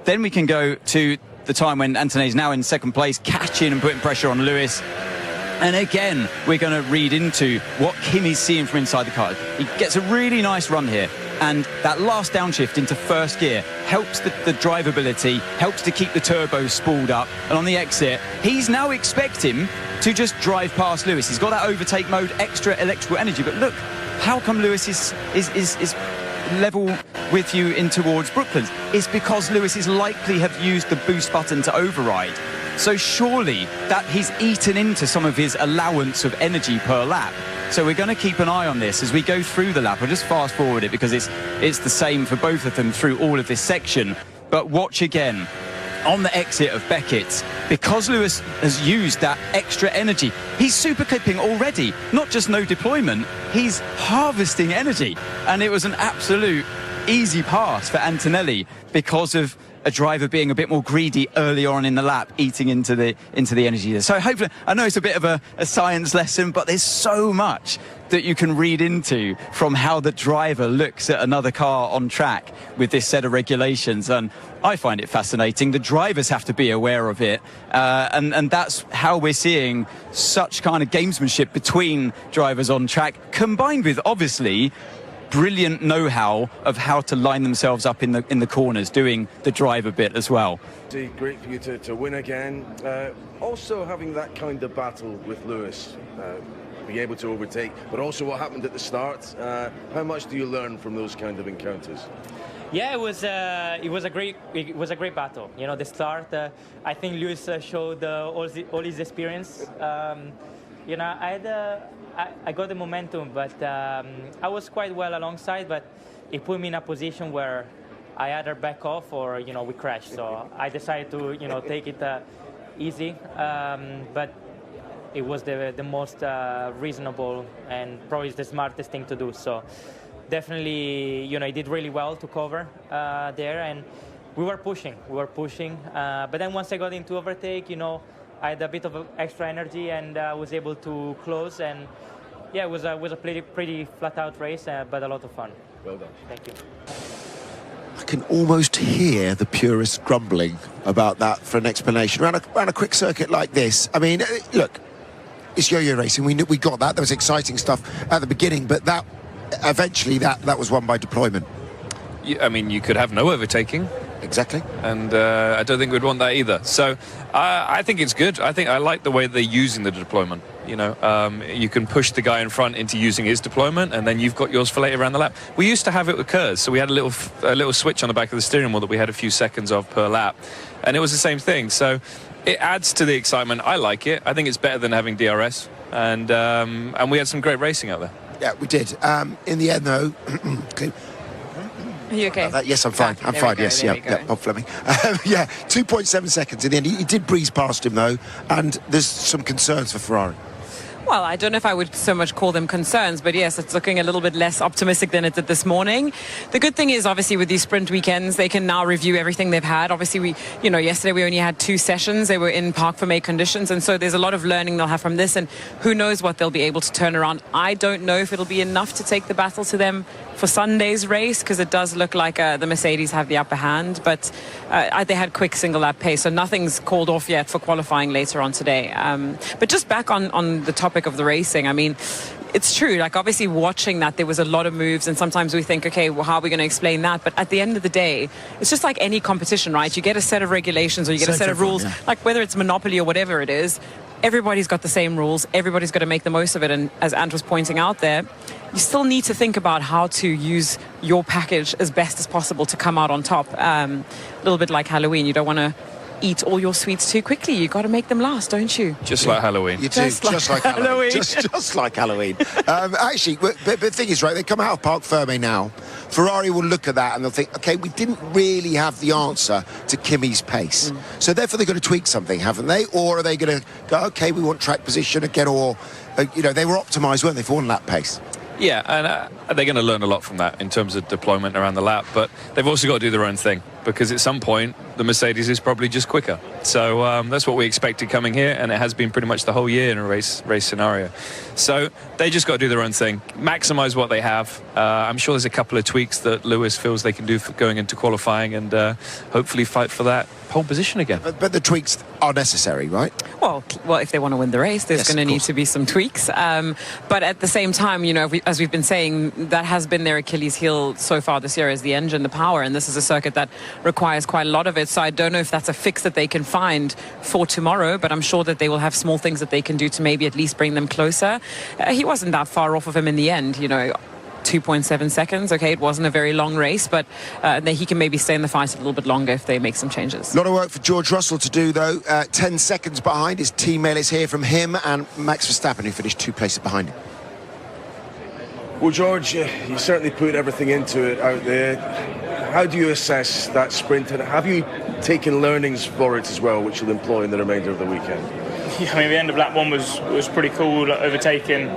Then we can go to the time when Antonelli's now in second place, catching and putting pressure on Lewis. And again, we're going to read into what Kimi's seeing from inside the car. He gets a really nice run here. And that last downshift into first gear helps the drivability, helps to keep the turbos spooled up. And on the exit, he's now expecting to just drive past Lewis. He's got that overtake mode, extra electrical energy. But look, how come Lewis is level with you in towards Brooklands? It's because Lewis is likely have used the boost button to override. So surely that he's eaten into some of his allowance of energy per lap. So we're going to keep an eye on this as we go through the lap. I'll just fast forward it because it's the same for both of them through all of this section. But watch again on the exit of Beckett's, because Lewis has used that extra energy, he's super clipping already. Not just no deployment, he's harvesting energy. And it was an absolute easy pass for Antonelli because of a driver being a bit more greedy early on in the lap, eating into the energy there. So hopefully, I know it's a bit of a science lesson, but there's so much that you can read into from how the driver looks at another car on track with this set of regulations. And I find it fascinating. The drivers have to be aware of it. And that's how we're seeing such kind of gamesmanship between drivers on track, combined with, obviously, brilliant know-how of how to line themselves up in the corners, doing the driver bit as well. Great for you to win again. Also having that kind of battle with Lewis, be able to overtake, but also what happened at the start. How much do you learn from those kind of encounters? Yeah, it was a great battle. You know, the start. I think Lewis showed all his experience. You know, I got the momentum, but I was quite well alongside, but it put me in a position where I either back off or, you know, we crashed. So I decided to, you know, take it easy, but it was the most reasonable and probably the smartest thing to do. So definitely, you know, I did really well to cover there, and we were pushing. But then once I got into overtake, you know, I had a bit of extra energy and was able to close. And yeah, it was a pretty flat-out race, but a lot of fun. Well done. Thank you. I can almost hear the purists grumbling about that for an explanation. Around a quick circuit like this, I mean, look, it's yo-yo racing. We got that. There was exciting stuff at the beginning, but that eventually that was won by deployment. I mean, you could have no overtaking. Exactly. And I don't think we'd want that either. So I think it's good. I like the way they're using the deployment. You know, you can push the guy in front into using his deployment, and then you've got yours for later around the lap. We used to have it with KERS, so we had a little switch on the back of the steering wheel that we had a few seconds of per lap, and it was the same thing. So it adds to the excitement. I like it. I think it's better than having DRS, and we had some great racing out there. Yeah, we did. In the end, though. Are you okay? Yes, I'm fine. I'm fine. Yes, yeah, Bob Fleming. Yeah, 2.7 seconds in the end. He did breeze past him though, and there's some concerns for Ferrari. Well, I don't know if I would so much call them concerns, but yes, it's looking a little bit less optimistic than it did this morning. The good thing is, obviously, with these sprint weekends, they can now review everything they've had. Obviously, yesterday we only had 2 sessions. They were in parc fermé conditions, and so there's a lot of learning they'll have from this, and who knows what they'll be able to turn around. I don't know if it'll be enough to take the battle to them for Sunday's race, because it does look like the Mercedes have the upper hand, but they had quick single lap pace, so nothing's called off yet for qualifying later on today. But just back on the topic of the racing, I mean, it's true, like obviously watching that there was a lot of moves, and sometimes we think, okay, well, how are we going to explain that? But at the end of the day, it's just like any competition, right? You get a set of regulations or you get a set of rules, like whether it's Monopoly or whatever it is, everybody's got the same rules, everybody's got to make the most of it. And as Ant was pointing out there, you still need to think about how to use your package as best as possible to come out on top. A little bit like Halloween, you don't want to eat all your sweets too quickly. You got to make them last, don't you? Just like Halloween. You do, just like Halloween. Just like Halloween. Actually, but the thing is, right, they come out of parc fermé now. Ferrari will look at that and they'll think, okay, we didn't really have the answer to Kimi's pace. So therefore they're going to tweak something, haven't they? Or are they going to go, okay, we want track position again, or, they were optimised, weren't they, for one lap pace? Yeah, and they're going to learn a lot from that in terms of deployment around the lap, but they've also got to do their own thing, because at some point the Mercedes is probably just quicker. So that's what we expected coming here, and it has been pretty much the whole year in a race scenario. So they just got to do their own thing, maximize what they have. I'm sure there's a couple of tweaks that Lewis feels they can do for going into qualifying, and hopefully fight for that pole position again. But the tweaks are necessary, right? Well, if they want to win the race, there's going to need to be some tweaks. But at the same time, you know, as we've been saying, that has been their Achilles heel so far this year, is the engine, the power, and this is a circuit that requires quite a lot of it. So I don't know if that's a fix that they can find for tomorrow, but I'm sure that they will have small things that they can do to maybe at least bring them closer. He wasn't that far off of him in the end, you know. 2.7 seconds. Okay, it wasn't a very long race, but he can maybe stay in the fight a little bit longer if they make some changes. A lot of work for George Russell to do, though. 10 seconds behind. His teammate is here from him and Max Verstappen, who finished 2 places behind him. Well, George, you certainly put everything into it out there. How do you assess that sprint, and have you taken learnings for it as well, which you'll employ in the remainder of the weekend? Yeah, I mean, the end of lap 1 was pretty cool, overtaking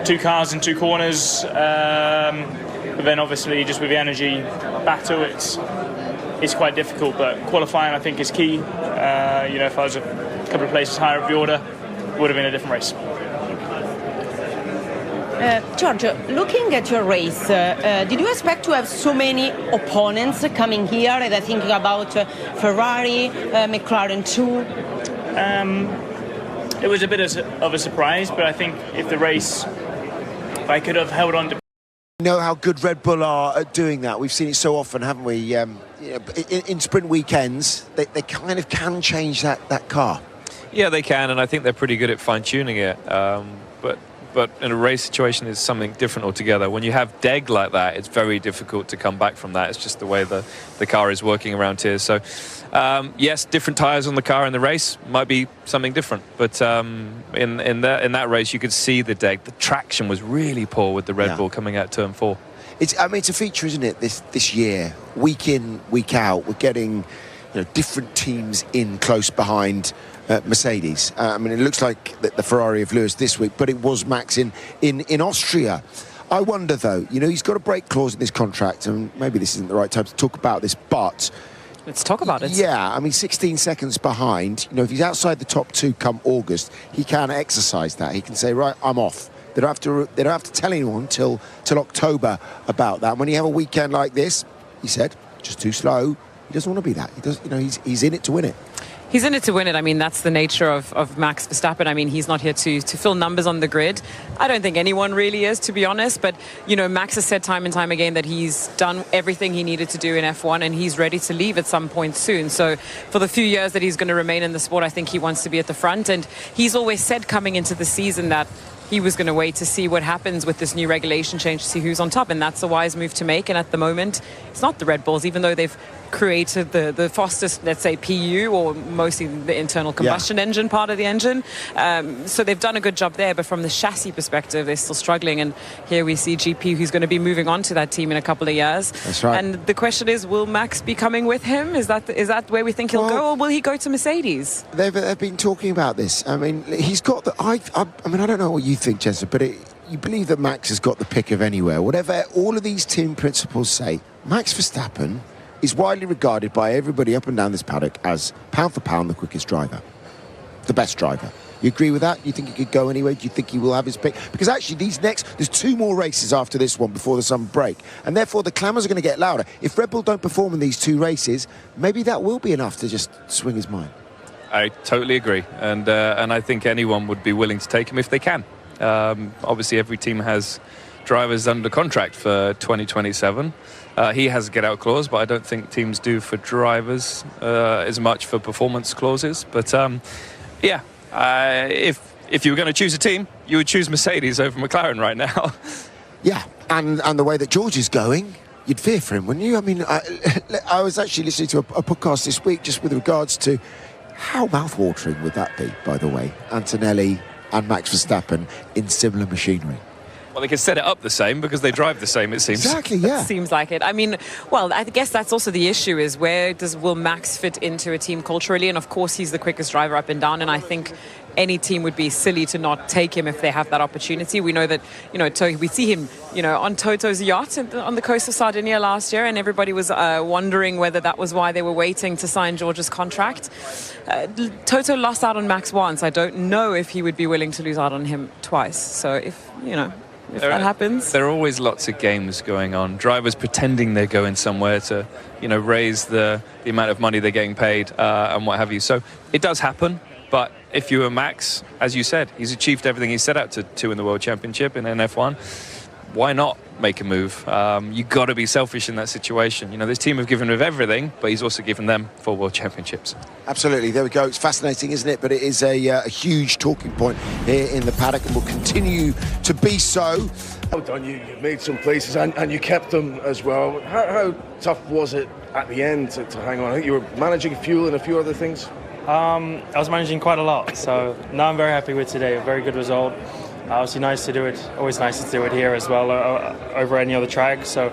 2 cars in 2 corners, but then obviously just with the energy battle, it's quite difficult. But qualifying, I think, is key. You know, if I was a couple of places higher up the order, it would have been a different race. George, looking at your race, did you expect to have so many opponents coming here? And I'm thinking about Ferrari, McLaren too. It was a bit of a surprise, but I think if I could have held on to. We know how good Red Bull are at doing that. We've seen it so often, haven't we? You know, in sprint weekends, they kind of can change that car. Yeah, they can, and I think they're pretty good at fine-tuning it. But in a race situation, it's something different altogether. When you have deg like that, it's very difficult to come back from that. It's just the way the car is working around here. So, yes, different tyres on the car in the race might be something different. But in that race, you could see the deg. The traction was really poor with the Red Bull coming out turn 4. It's a feature, isn't it? This year, week in, week out, we're getting different teams in close behind Mercedes. I mean, it looks like the Ferrari of Lewis this week, but it was Max in Austria. I wonder, though, he's got a break clause in this contract, and maybe this isn't the right time to talk about this, but let's talk about it. Yeah, I mean, 16 seconds behind. If he's outside the top 2 come August, he can exercise that. He can say, right, I'm off. They don't have to tell anyone till October about that. When you have a weekend like this, he said, just too slow. He doesn't want to be that. He does. He's in it to win it. He's in it to win it. I mean, that's the nature of Max Verstappen. I mean, he's not here to fill numbers on the grid. I don't think anyone really is, to be honest. But, Max has said time and time again that he's done everything he needed to do in F1 and he's ready to leave at some point soon. So for the few years that he's going to remain in the sport, I think he wants to be at the front. And he's always said coming into the season that he was going to wait to see what happens with this new regulation change, to see who's on top. And that's a wise move to make. And at the moment, it's not the Red Bulls, even though they've created the fastest, let's say, PU, or mostly the internal combustion engine part of the engine. So they've done a good job there, but from the chassis perspective, they're still struggling. And here we see GP, who's going to be moving on to that team in a couple of years. That's right. And the question is, will Max be coming with him? Is that where we think he'll go, or will he go to Mercedes? They've been talking about this. I mean, he's got the... I mean, I don't know what you think, Jessica, but you believe that Max has got the pick of anywhere. Whatever all of these team principals say, Max Verstappen is widely regarded by everybody up and down this paddock as, pound for pound, the quickest driver. The best driver. You agree with that? You think he could go anywhere? Do you think he will have his pick? Because actually, there's 2 more races after this one before the summer break. And therefore, the clamours are going to get louder. If Red Bull don't perform in these 2 races, maybe that will be enough to just swing his mind. I totally agree. And I think anyone would be willing to take him if they can. Obviously, every team has drivers under contract for 2027. He has a get-out clause, but I don't think teams do for drivers as much for performance clauses. But if you were going to choose a team, you would choose Mercedes over McLaren right now. Yeah, and the way that George is going, you'd fear for him, wouldn't you? I mean, I was actually listening to a podcast this week just with regards to how mouth-watering would that be, by the way, Antonelli and Max Verstappen in similar machinery. Well, they can set it up the same because they drive the same, it seems. Exactly, yeah. Seems like it. I mean, well, I guess that's also the issue is will Max fit into a team culturally? And of course, he's the quickest driver up and down. And I think any team would be silly to not take him if they have that opportunity. We know that, we see him, on Toto's yacht on the coast of Sardinia last year, and everybody was wondering whether that was why they were waiting to sign George's contract. Toto lost out on Max once. I don't know if he would be willing to lose out on him twice. So if that happens. There are always lots of games going on. Drivers pretending they're going somewhere to, raise the amount of money they're getting paid and what have you. So it does happen. But if you were Max, as you said, he's achieved everything he set out to in the World Championship in F1. Why not make a move? You've got to be selfish in that situation. This team have given him everything, but he's also given them 4 World Championships. Absolutely. There we go. It's fascinating, isn't it? But it is a huge talking point here in the paddock and will continue to be so. Well done. You made some places and you kept them as well. How tough was it at the end to hang on? I think you were managing fuel and a few other things. I was managing quite a lot, so now I'm very happy with today. A very good result. Obviously nice to do it. Always nice to do it here as well over any other track. So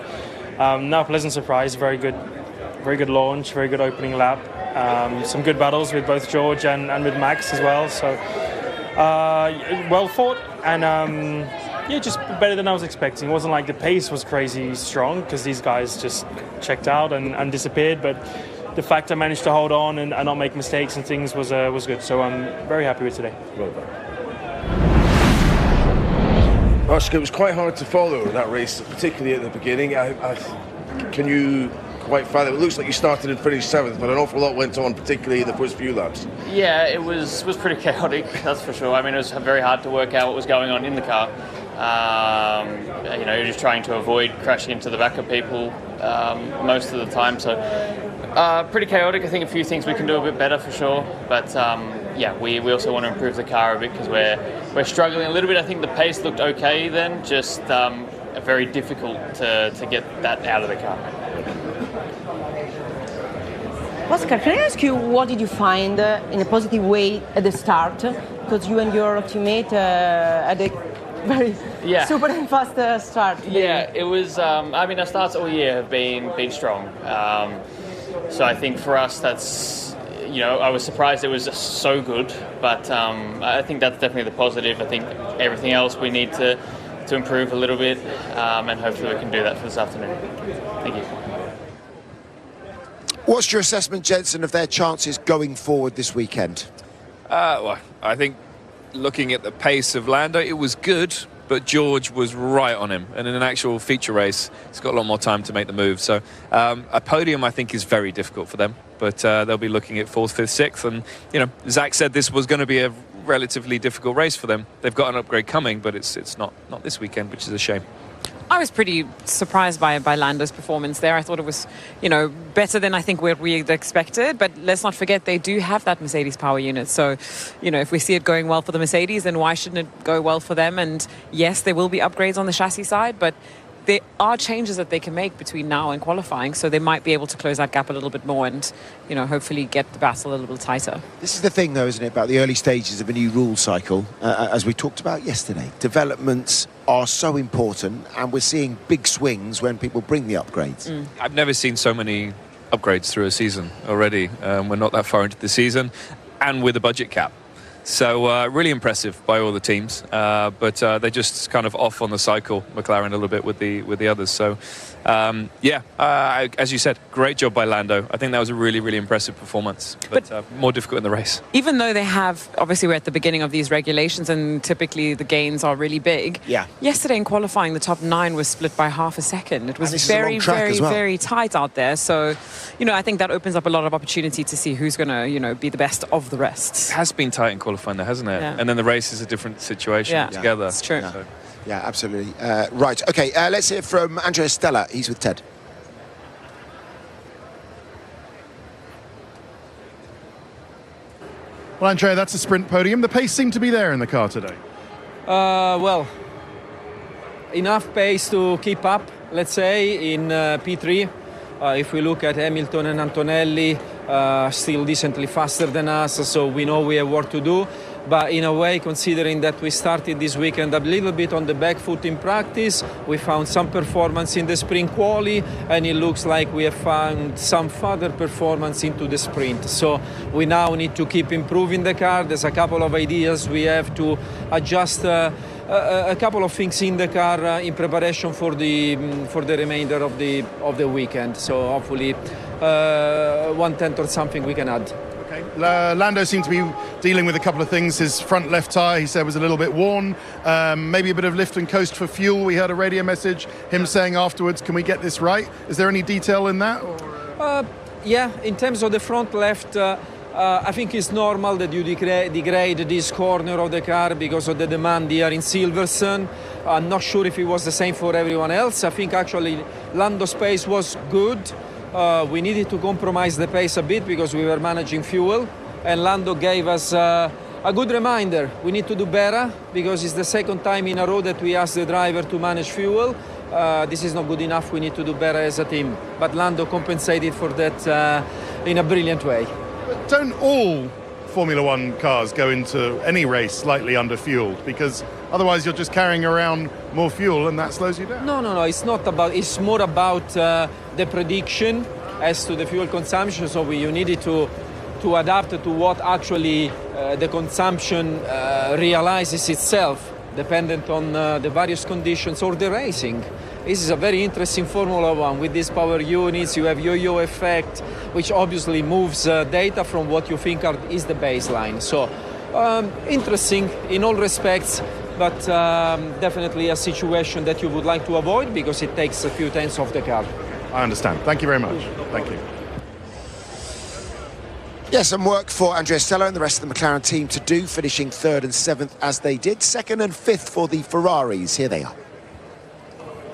now pleasant surprise. Very good launch. Very good opening lap. Some good battles with both George and with Max as well. So well fought and just better than I was expecting. It wasn't like the pace was crazy strong because these guys just checked out and disappeared, but the fact I managed to hold on and not make mistakes and things was good. So I'm very happy with today. Well done. Oscar, it was quite hard to follow that race, particularly at the beginning. Can you quite fathom? It looks like you started and finished 7th, but an awful lot went on, particularly in the first few laps. Yeah, it was pretty chaotic, that's for sure. I mean, it was very hard to work out what was going on in the car. You're just trying to avoid crashing into the back of people most of the time. So pretty chaotic. I think a few things we can do a bit better for sure. But we also want to improve the car a bit because we're struggling a little bit. I think the pace looked okay then, just very difficult to get that out of the car. Oscar, can I ask you what did you find in a positive way at the start? Because you and your teammate had a very super fast start today. Yeah, it was. Our starts all year have been strong. So I think for us, that's. I was surprised it was so good, but I think that's definitely the positive. I think everything else we need to improve a little bit, and hopefully we can do that for this afternoon. Thank you. What's your assessment, Jensen, of their chances going forward this weekend? Well, I think looking at the pace of Lando, it was good, but George was right on him. And in an actual feature race, he's got a lot more time to make the move. So a podium, I think, is very difficult for them. But they'll be looking at 4th, 5th, 6th. And, Zach said this was going to be a relatively difficult race for them. They've got an upgrade coming, but it's not this weekend, which is a shame. I was pretty surprised by Lando's performance there. I thought it was, better than I think what we expected. But let's not forget they do have that Mercedes power unit. So, if we see it going well for the Mercedes, then why shouldn't it go well for them? And yes, there will be upgrades on the chassis side, but there are changes that they can make between now and qualifying. So they might be able to close that gap a little bit more and, hopefully get the battle a little bit tighter. This is the thing, though, isn't it, about the early stages of a new rule cycle, as we talked about yesterday. Developments are so important, and we're seeing big swings when people bring the upgrades. I've never seen so many upgrades through a season already. We're not that far into the season, and with a budget cap. So really impressive by all the teams, but they're just kind of off on the cycle, McLaren a little bit with the others. So as you said, great job by Lando. I think that was a really, really impressive performance, but more difficult in the race. Even though they have, obviously we're at the beginning of these regulations and typically the gains are really big. Yeah. Yesterday in qualifying, the top 9 was split by half a second. It was very, very, very tight out there. So, I think that opens up a lot of opportunity to see who's going to, be the best of the rest. It has been tight in qualifying there, hasn't it? Yeah. And then the race is a different situation altogether. That's true. Yeah. Yeah, absolutely. Right, okay, let's hear from Andrea Stella. He's with Ted. Well, Andrea, that's a sprint podium. The pace seemed to be there in the car today. Well, enough pace to keep up, let's say, in P3. If we look at Hamilton and Antonelli, still decently faster than us, so we know we have work to do. But in a way, considering that we started this weekend a little bit on the back foot in practice, we found some performance in the sprint quali, and it looks like we have found some further performance into the sprint. So we now need to keep improving the car. There's a couple of ideas. We have to adjust a couple of things in the car in preparation for the remainder of the weekend. So hopefully 1/10 or something we can add. Okay. Lando seemed to be dealing with a couple of things. His front left tyre, he said, was a little bit worn. Maybe a bit of lift and coast for fuel. We heard a radio message, him saying afterwards, can we get this right? Is there any detail in that? Yeah, in terms of the front left, I think it's normal that you degrade this corner of the car because of the demand here in Silverstone. I'm not sure if it was the same for everyone else. I think actually Lando's pace was good. We needed to compromise the pace a bit because we were managing fuel, and Lando gave us a good reminder. We need to do better because it's the second time in a row that we asked the driver to manage fuel. This is not good enough. We need to do better as a team. But Lando compensated for that in a brilliant way. But don't all Formula One cars go into any race slightly under-fueled? Because otherwise you're just carrying around more fuel and that slows you down. No. It's not about. It's more about the prediction as to the fuel consumption. So you needed to adapt to what actually the consumption realizes itself, dependent on the various conditions or the racing. This is a very interesting Formula One with these power units. You have yo-yo effect, which obviously moves data from what you think is the baseline. So interesting in all respects, but definitely a situation that you would like to avoid because it takes a few tenths off the car. I understand. Thank you very much. Thank you. Yes, some work for Andrea Stella and the rest of the McLaren team to do, finishing 3rd and 7th as they did. 2nd and 5th for the Ferraris. Here they are.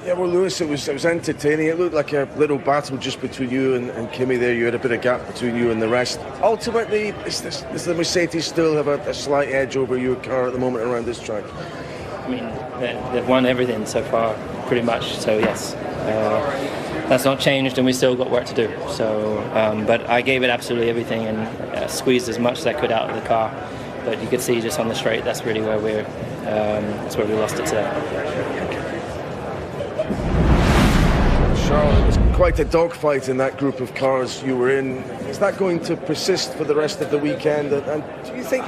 Yeah, well, Lewis, it was entertaining. It looked like a little battle just between you and Kimi there. You had a bit of gap between you and the rest. Ultimately, does the Mercedes still have a slight edge over your car at the moment around this track? I mean, they've won everything so far, pretty much. So yes, that's not changed, and we still got work to do. So, but I gave it absolutely everything and squeezed as much as I could out of the car. But you could see just on the straight, that's really where that's where we lost it today. Charles, it was quite a dogfight in that group of cars you were in. Is that going to persist for the rest of the weekend? And do you think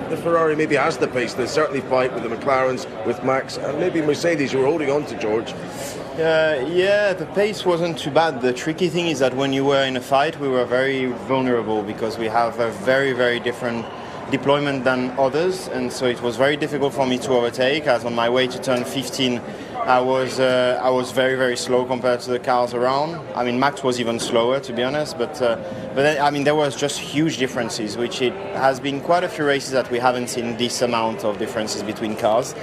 the Ferrari maybe has the pace to certainly fight with the McLarens, with Max, and maybe Mercedes, who were holding on to George? Yeah, the pace wasn't too bad. The tricky thing is that when you were in a fight, we were very vulnerable because we have a very, very different deployment than others, and so it was very difficult for me to overtake. As on my way to turn 15, I was very, very slow compared to the cars around. I mean, Max was even slower, to be honest, but then, I mean, there was just huge differences, which it has been quite a few races that we haven't seen this amount of differences between cars,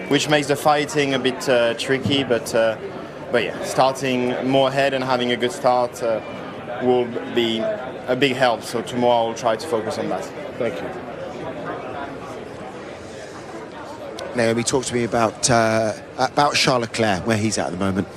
which makes the fighting a bit tricky, but yeah, starting more ahead and having a good start will be a big help. So tomorrow I'll try to focus on that. Thank you. Naomi, talk to me about Charles Leclerc, where he's at the moment.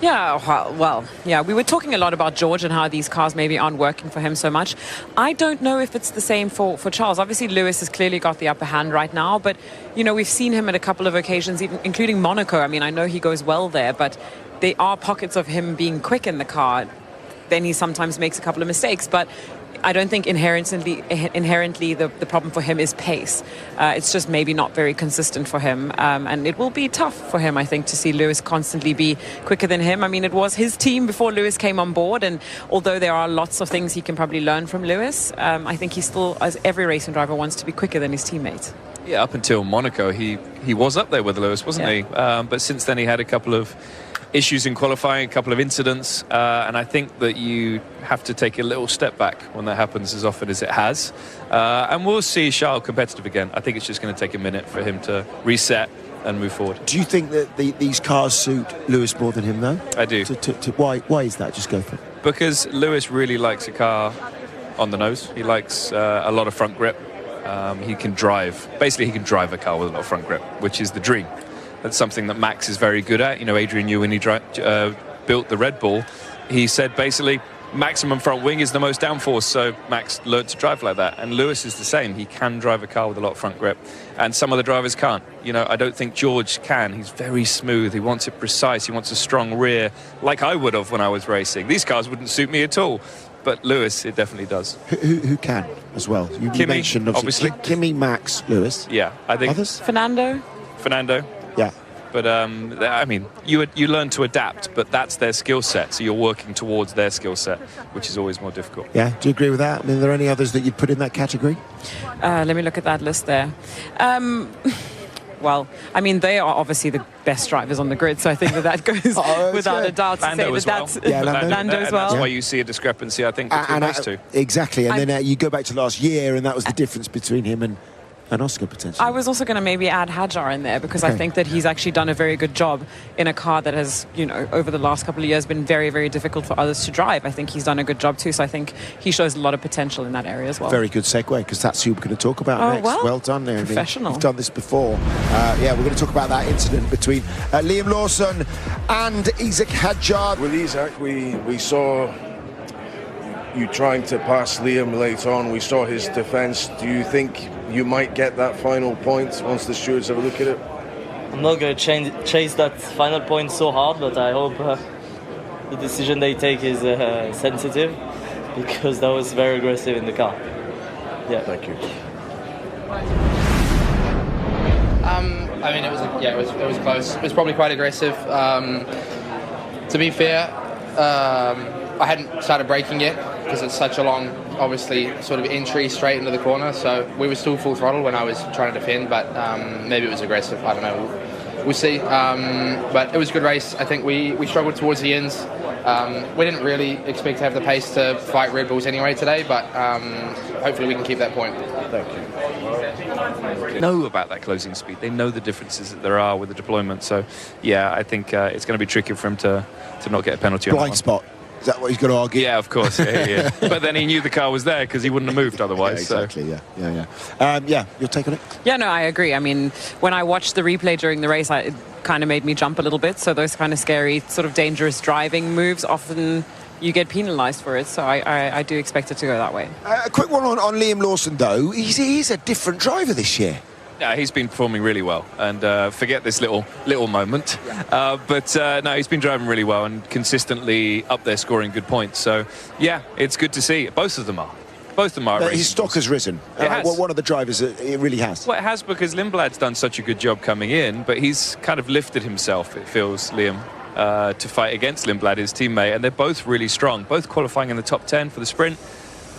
Yeah, well, we were talking a lot about George and how these cars maybe aren't working for him so much. I don't know if it's the same for Charles. Obviously, Lewis has clearly got the upper hand right now, but, you know, we've seen him at a couple of occasions, even including Monaco. I mean, I know he goes well there, but there are pockets of him being quick in the car. Then he sometimes makes a couple of mistakes, but I don't think inherently the problem for him is pace. It's just maybe not very consistent for him. And it will be tough for him, I think, to see Lewis constantly be quicker than him. I mean, it was his team before Lewis came on board. And although there are lots of things he can probably learn from Lewis, I think he still, as every racing driver, wants to be quicker than his teammates. Yeah, up until Monaco, he was up there with Lewis, wasn't he? But since then, he had a couple of issues in qualifying, a couple of incidents, and I think that you have to take a little step back when that happens as often as it has. And we'll see Charles competitive again. I think it's just going to take a minute for him to reset and move forward. Do you think that these cars suit Lewis more than him, though? I do. Why is that? Just go for it. Because Lewis really likes a car on the nose. He likes a lot of front grip. He can drive. Basically, he can drive a car with a lot of front grip, which is the dream. That's something that Max is very good at. You know, Adrian Newey, when he built the Red Bull, he said basically, maximum front wing is the most downforce, so Max learned to drive like that. And Lewis is the same. He can drive a car with a lot of front grip, and some of the drivers can't. You know, I don't think George can. He's very smooth. He wants it precise. He wants a strong rear, like I would have when I was racing. These cars wouldn't suit me at all, but Lewis, it definitely does. Who can as well? You Kimi, mentioned obviously Kimi, Max, Lewis. Yeah, I think others. Fernando. Yeah. But I mean, you learn to adapt, but that's their skill set. So you're working towards their skill set, which is always more difficult. Yeah. Do you agree with that? I mean, are there any others that you'd put in that category? Let me look at that list there. Well, I mean, they are obviously the best drivers on the grid, so I think that goes without a doubt to Lando say as that well. that's Lando as well. That's why you see a discrepancy, I think, between those two. Exactly. And then you go back to last year, and that was the difference between him and Oscar, potentially. I was also going to maybe add Hadjar in there, because I think that he's actually done a very good job in a car that has, you know, over the last couple of years been very, very difficult for others to drive. I think he's done a good job too, so I think he shows a lot of potential in that area as well. Very good segue, because that's who we're going to talk about next. Well done, Naomi. Professional. You've done this before. Yeah, we're going to talk about that incident between Liam Lawson and Isaac Hadjar. With Isaac, we saw you trying to pass Liam late on. We saw his defence. Do you think you might get that final point once the stewards have a look at it? I'm not going to chase that final point so hard, but I hope the decision they take is sensitive, because that was very aggressive in the car. Yeah. Thank you. I mean, it was close. It was probably quite aggressive. To be fair, I hadn't started braking yet, because it's such a long, obviously, sort of entry straight into the corner. So we were still full throttle when I was trying to defend, but maybe it was aggressive. I don't know. We'll see. But it was a good race. I think we struggled towards the ends. We didn't really expect to have the pace to fight Red Bulls anyway today, but hopefully we can keep that point. Thank you. They know about that closing speed. They know the differences that there are with the deployment. So, yeah, I think it's going to be tricky for him to not get a penalty. Blind spot. Is that what he's going to argue? Yeah, of course. Yeah. But then he knew the car was there, because he wouldn't have moved otherwise. Yeah, exactly. So. Yeah. Your take on it? Yeah, no, I agree. I mean, when I watched the replay during the race, it kind of made me jump a little bit. So those kind of scary, sort of dangerous driving moves, often you get penalised for it. So I do expect it to go that way. A quick one on Liam Lawson, though. He's a different driver this year. Yeah, he's been performing really well, and forget this little moment. But no, he's been driving really well and consistently up there scoring good points. So yeah, it's good to see. Both of them are. His stock has risen. It has. One of the drivers, it really has. Well, it has, because Lindblad's done such a good job coming in, but he's kind of lifted himself, it feels, Liam, to fight against Lindblad, his teammate, and they're both really strong, both qualifying in the top 10 for the sprint.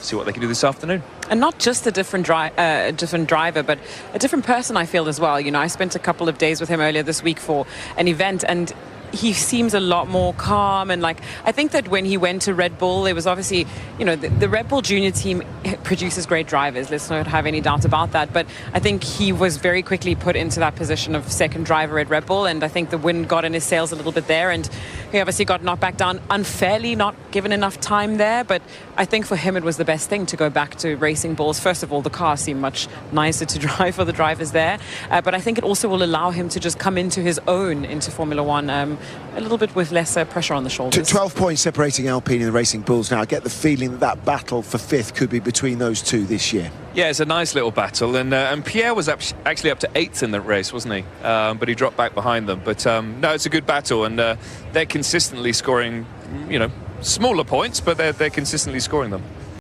See what they can do this afternoon. And not just a different driver, but a different person, I feel, as well. You know, I spent a couple of days with him earlier this week for an event, and he seems a lot more calm. And like, I think that when he went to Red Bull, it was obviously, you know, the Red Bull junior team produces great drivers. Let's not have any doubt about that. But I think he was very quickly put into that position of second driver at Red Bull. And I think the wind got in his sails a little bit there. And he obviously got knocked back down unfairly, not given enough time there. But I think for him, it was the best thing to go back to racing bulls. First of all, the car seemed much nicer to drive for the drivers there. But I think it also will allow him to just come into his own into Formula One a little bit with less pressure on the shoulders. 12 points separating Alpine and the Racing Bulls now. I get the feeling that battle for fifth could be between those two this year. Yeah, it's a nice little battle, and Pierre was actually up to 8th in that race, wasn't he? But he dropped back behind them. But no, it's a good battle, and they're consistently scoring, you know, smaller points, but they're consistently scoring them.